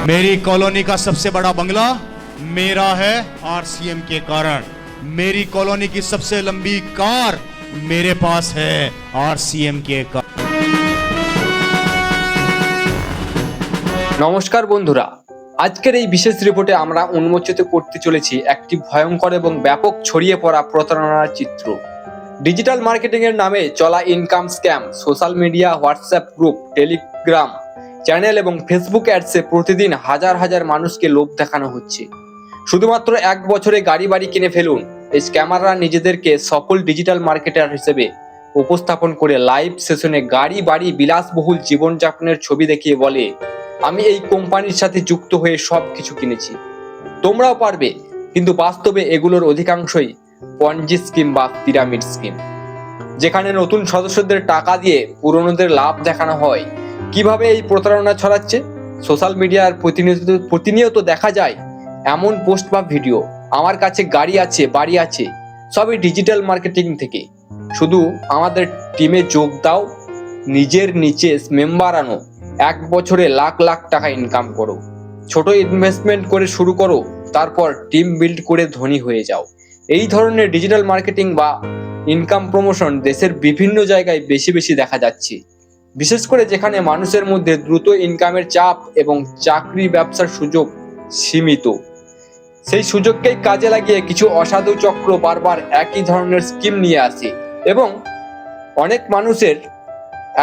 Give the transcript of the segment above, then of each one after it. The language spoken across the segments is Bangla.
मेरी कॉलोनी का सबसे बड़ा बंगला मेरा है आरसीएम के कारण। मेरी कॉलोनी की सबसे लंबी कार मेरे पास है आरसीएम के कारण। নমস্কার বন্ধুরা, আজকের এই বিশেষ রিপোর্টে আমরা উন্মোচিত করতে চলেছি একটি ভয়ঙ্কর এবং ব্যাপক ছড়িয়ে পড়া প্রতারণার চিত্র। ডিজিটাল মার্কেটিং এর নামে চলা income scam social media, WhatsApp group, Telegram channel এবং ফেসবুক অ্যাডসে প্রতিদিন হাজার হাজার মানুষকে লোভ দেখানো হচ্ছে। শুধুমাত্র এক বছরে গাড়ি বাড়ি কিনে ফেলুন। এই স্ক্যামাররা নিজেদেরকে সফল ডিজিটাল মার্কেটার হিসেবে উপস্থাপন করে লাইভ সেশনে গাড়ি বাড়ি বিলাসবহুল জীবনযাপনের ছবি দেখিয়ে বলে, আমি এই কোম্পানির সাথে যুক্ত হয়ে সব কিছু কিনেছি, তোমরাও পারবে। কিন্তু বাস্তবে এগুলোর অধিকাংশই পঞ্জি স্কিম বা পিরামিড স্কিম, যেখানে নতুন সদস্যদের টাকা দিয়ে পুরনোদের লাভ দেখানো হয়। কিভাবে এই প্রতারণা ছড়াচ্ছে? সোশ্যাল মিডিয়ার প্রতিনিয়ত দেখা যায় এমন পোস্ট বা ভিডিও, আমার কাছে গাড়ি আছে, বাড়ি আছে, সবই ডিজিটাল মার্কেটিং থেকে। শুধু আমাদের টিমে যোগ দাও, নিজের নিচে মেম্বার আনো, এক বছরে লাখ লাখ টাকা ইনকাম করো, ছোট ইনভেস্টমেন্ট করে শুরু করো, তারপর টিম বিল্ড করে ধনী হয়ে যাও। এই ধরনের ডিজিটাল মার্কেটিং বা ইনকাম প্রমোশন দেশের বিভিন্ন জায়গায় বেশি বেশি দেখা যাচ্ছে, বিশেষ করে যেখানে মানুষের মধ্যে দ্রুত ইনকামের চাপ এবং চাকরি ব্যবসার সুযোগ সীমিত। সেই সুযোগকেই কাজে লাগিয়ে কিছু অসাধু চক্র বারবার একই ধরনের স্কিম নিয়ে আসে এবং অনেক মানুষের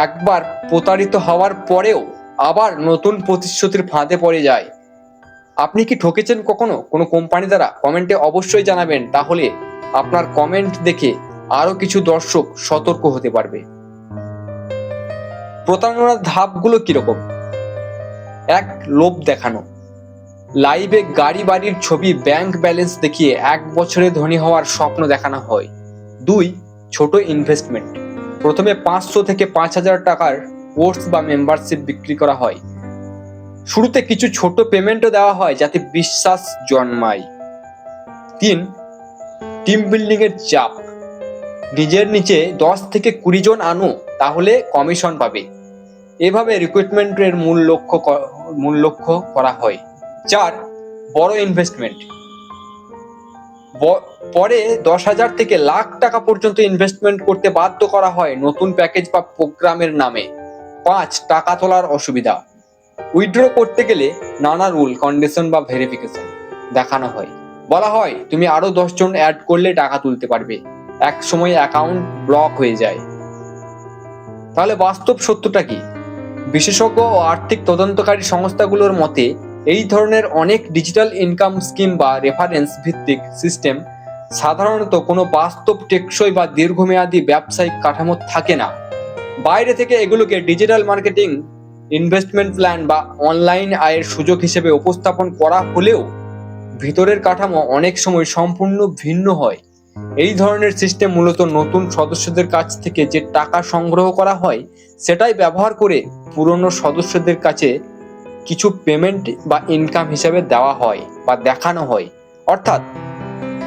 একবার প্রতারিত হওয়ার পরেও আবার নতুন প্রতিশ্রুতির ফাঁদে পড়ে যায়। আপনি কি ঠকেছেন কখনো কোনো কোম্পানি দ্বারা? কমেন্টে অবশ্যই জানাবেন, তাহলে আপনার কমেন্ট দেখে আরো কিছু দর্শক সতর্ক হতে পারবে। প্রতারণার ধাপগুলো কিরকম? এক, লোভ দেখানো। লাইভে গাড়ি বাড়ির ছবি, ব্যাংক ব্যালেন্স দেখিয়ে এক বছরে ধনী হওয়ার স্বপ্ন দেখানো হয়। দুই, ছোট ইনভেস্টমেন্ট। প্রথমে 500 থেকে 5000 টাকার কোর্স বা মেম্বারশিপ বিক্রি করা হয়। শুরুতে কিছু ছোট পেমেন্টও দেওয়া হয় যাতে বিশ্বাস জন্মায়। 3, টিম বিল্ডিং এর চাপ। নিজের নিচে 10 থেকে 20 জন আনো, তাহলে কমিশন পাবে। এভাবে রিক্রুটমেন্টের মূল লক্ষ্য করা হয়। 4, বড় ইনভেস্টমেন্ট। পরে 10,000 থেকে লাখ টাকা পর্যন্ত ইনভেস্টমেন্ট করতে বাধ্য করা হয় নতুন প্যাকেজ বা প্রোগ্রামের নামে। 5, টাকা তোলার অসুবিধা। উইথড্র করতে গেলে নানা রুল, কন্ডিশন বা ভেরিফিকেশন দেখানো হয়। বলা হয় তুমি আরো 10 জন অ্যাড করলে টাকা তুলতে পারবে। এক সময় অ্যাকাউন্ট ব্লক হয়ে যায়। তাহলে বাস্তব সত্যটা কি? বিশেষজ্ঞ ও আর্থিক তদন্তকারী সংস্থাগুলোর মতে এই ধরনের অনেক ডিজিটাল ইনকাম স্কিম বা রেফারেন্স ভিত্তিক সিস্টেম সাধারণত কোনো বাস্তব, টেকসই বা দীর্ঘমেয়াদী ব্যবসায়িক কাঠামো থাকে না। বাইরে থেকে এগুলোকে ডিজিটাল মার্কেটিং, ইনভেস্টমেন্ট প্ল্যান বা অনলাইন আয়ের সুযোগ হিসেবে উপস্থাপন করা হলেও ভিতরের কাঠামো অনেক সময় সম্পূর্ণ ভিন্ন হয়। এই ধরনের সিস্টেম মূলত নতুন সদস্যদের কাছ থেকে যে টাকা সংগ্রহ করা হয় সেটাই ব্যবহার করে পুরনো সদস্যদের কাছে কিছু পেমেন্ট বা ইনকাম হিসেবে দেওয়া হয় বা দেখানো হয়। অর্থাৎ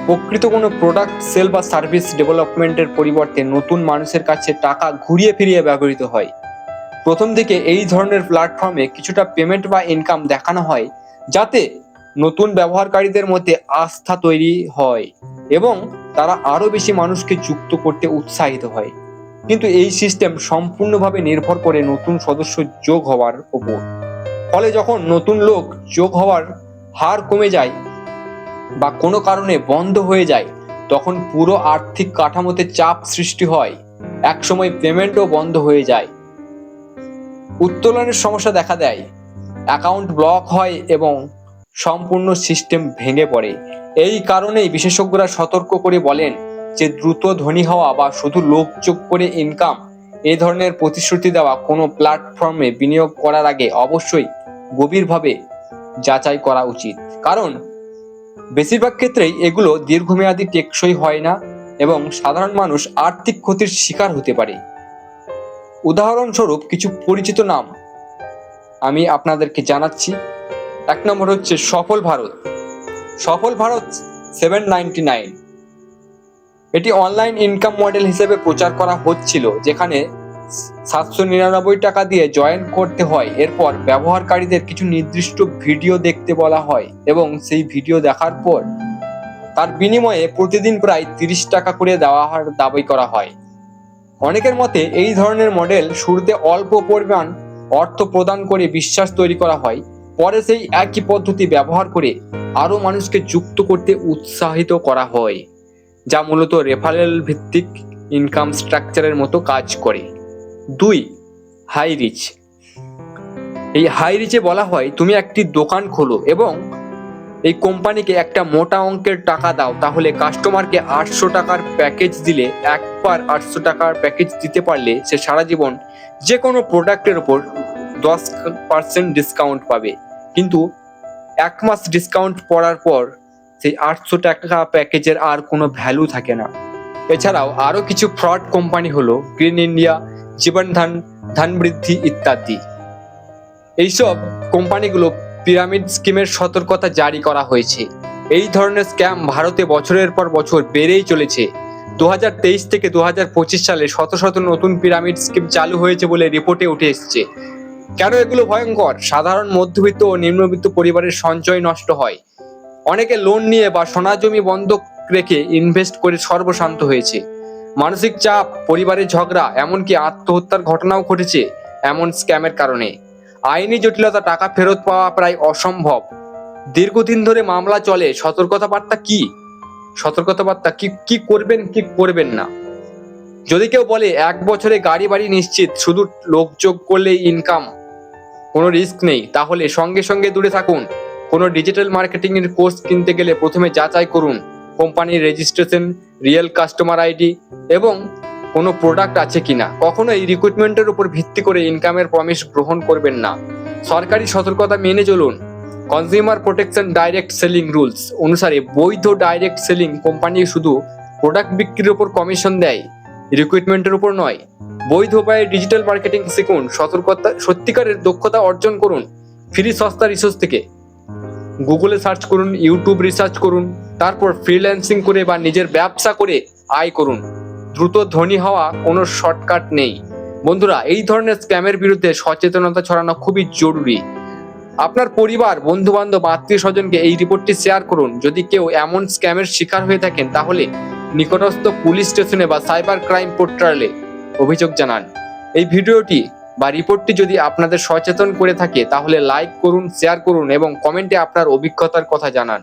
প্রকৃত কোনো প্রোডাক্ট সেল বা সার্ভিস ডেভেলপমেন্টের পরিবর্তে নতুন মানুষের কাছে টাকা ঘুরিয়ে ফিরিয়ে ব্যবহৃত হয়। প্রথম দিকে এই ধরনের প্ল্যাটফর্মে কিছুটা পেমেন্ট বা ইনকাম দেখানো হয় যাতে নতুন ব্যবহারকারীদের মধ্যে আস্থা তৈরি হয় এবং তারা আরো বেশি মানুষকে যুক্ত করতে উৎসাহিত হয়। কিন্তু এই সিস্টেম সম্পূর্ণভাবে নির্ভর করে নতুন সদস্য যোগ হওয়ার উপর। ফলে যখন নতুন লোক যোগ হওয়ার হার কমে যায় বা কোনো কারণে বন্ধ হয়ে যায়, তখন পুরো আর্থিক কাঠামোতে চাপ সৃষ্টি হয়। একসময় পেমেন্টও বন্ধ হয়ে যায়, উত্তোলনের সমস্যা দেখা দেয়, অ্যাকাউন্ট ব্লক হয় এবং সম্পূর্ণ সিস্টেম ভেঙে পড়ে। এই কারণেই বিশেষজ্ঞরা সতর্ক করে বলেন যে দ্রুত ধনী হওয়া বা শুধু লোভ যোগ করে ইনকাম, এই ধরনের প্রতিশ্রুতি দেওয়া কোনো প্ল্যাটফর্মে বিনিয়োগ করার আগে অবশ্যই গভীরভাবে যাচাই করা উচিত। কারণ বেশিরভাগ ক্ষেত্রেই এগুলো দীর্ঘমেয়াদী, টেকসই হয় না এবং সাধারণ মানুষ আর্থিক ক্ষতির শিকার হতে পারে। উদাহরণস্বরূপ কিছু পরিচিত নাম আমি আপনাদেরকে জানাচ্ছি। 1 নম্বর হচ্ছে সফল ভারত। সফল ভারত 799। এটি অনলাইন ইনকাম মডেল হিসেবে প্রচার করা হচ্ছিল, যেখানে 799 টাকা দিয়ে জয়েন করতে হয়। এরপর ব্যবহারকারীদের কিছু নির্দিষ্ট ভিডিও দেখতে বলা হয় এবং সেই ভিডিও দেখার পর তার বিনিময়ে প্রতিদিন প্রায় 30 টাকা করে দেওয়ার দাবি করা হয়। অনেকের মতে এই ধরনের মডেল শুরুতে অল্প পরিমাণ অর্থ প্রদান করে বিশ্বাস তৈরি করা হয়, পরে সেই একই পদ্ধতি ব্যবহার করে আরো মানুষকে যুক্ত করতে উৎসাহিত করা হয়, যা মূলত রেফারেল ভিত্তিক ইনকাম স্ট্রাকচারের মতো কাজ করে। 2. High reach. এই হাই রিচে বলা হয় তুমি একটি দোকান খোলো এবং এই কোম্পানিকে একটা মোটা অঙ্কের টাকা দাও, তাহলে কাস্টমারকে 800 টাকার প্যাকেজ দিলে, একবার 800 টাকার প্যাকেজ দিতে পারলে সে সারা জীবন যে কোনো প্রোডাক্টের উপর 10% ডিসকাউন্ট পাবে। কিন্তু 1 মাস ডিসকাউন্ট পড়ার পর সেই 800 টাকা প্যাকেজের আর কোনো ভ্যালু থাকে না। এছাড়াও আরো কিছু ফ্রড কোম্পানি হলো গ্রিন ইন্ডিয়া, জীবন ধন বৃদ্ধি ইত্যাদি। এইসব কোম্পানিগুলো পিরামিড স্কিমের সতর্কতা জারি করা হয়েছে। এই ধরনের স্ক্যাম ভারতে বছরের পর বছর বেড়েই চলেছে। 2023 থেকে 2025 সালে শত শত নতুন পিরামিড স্কিম চালু হয়েছে বলে রিপোর্টে উঠে এসেছে। কেন এগুলো ভয়ঙ্কর? সাধারণ মধ্যবিত্ত ও নিম্নবিত্ত পরিবারের সঞ্চয় নষ্ট হয়, অনেকে লোন নিয়ে বা সোনা জমি বন্ধক রেখে ইনভেস্ট করে সর্বশান্ত হয়েছে। মানসিক চাপ, পরিবারের ঝগড়া, এমনকি আত্মহত্যার ঘটনাও ঘটেছে এমন স্ক্যামের কারণে। আইনি জটিলতা, টাকা ফেরত পাওয়া প্রায় অসম্ভব, দীর্ঘদিন ধরে মামলা চলে। সতর্কতা বার্তা কি করবেন কি করবেন না। যদি কেউ বলে 1 বছরে গাড়ি বাড়ি নিশ্চিত, শুধু লোকযোগ করলেই ইনকাম, কোনো রিস্ক নেই, তাহলে সঙ্গে সঙ্গে দূরে থাকুন। কোনো ডিজিটাল মার্কেটিং এর কোর্স কিনতে গেলে প্রথমে যাচাই করুন কোম্পানির রেজিস্ট্রেশন, রিয়েল কাস্টমার আইডি এবং কোনো প্রোডাক্ট আছে কিনা। কখনোই রিক্রুটমেন্টের উপর ভিত্তি করে ইনকামের প্রমিস গ্রহণ করবেন না। সরকারি সতর্কতা মেনে চলুন। Consumer protection direct selling rules অনুসারে বৈধ ডাইরেক্ট সেলিং কোম্পানি শুধু প্রোডাক্ট বিক্রির উপর কমিশন দেয়, রিক্রুটমেন্টের উপর নয়। বৈধ উপায়ে ডিজিটাল মার্কেটিং শিখুন, সত্যিকারের দক্ষতা অর্জন করুন ফ্রি সস্তা রিসোর্স থেকে। গুগলে সার্চ করুন, ইউটিউব রিসার্চ করুন, তারপর ফ্রিল্যান্সিং করে বা নিজের ব্যবসা করে আয় করুন। দ্রুত ধনী হওয়া কোনো শর্টকাট নেই। বন্ধুরা, এই ধরনের স্ক্যামের বিরুদ্ধে সচেতনতা ছড়ানো খুবই জরুরি। আপনার পরিবার, বন্ধু বান্ধব, আত্মীয় স্বজনকে এই রিপোর্টটি শেয়ার করুন। যদি কেউ এমন স্ক্যামের শিকার হয়ে থাকেন তাহলে নিকটস্থ পুলিশ স্টেশনে বা সাইবার ক্রাইম পোর্টালে অভিযোগ জানান। এই ভিডিওটি বা রিপোর্টটি যদি আপনাদের সচেতন করে থাকে তাহলে লাইক করুন, শেয়ার করুন এবং কমেন্টে আপনার অভিজ্ঞতার কথা জানান।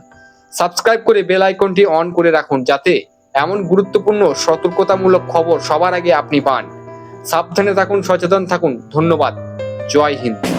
সাবস্ক্রাইব করে বেল আইকনটি অন করে রাখুন যাতে এমন গুরুত্বপূর্ণ সতর্কতামূলক খবর সবার আগে আপনি পান। সাবধানে থাকুন, সচেতন থাকুন। ধন্যবাদ। জয় হিন্দ।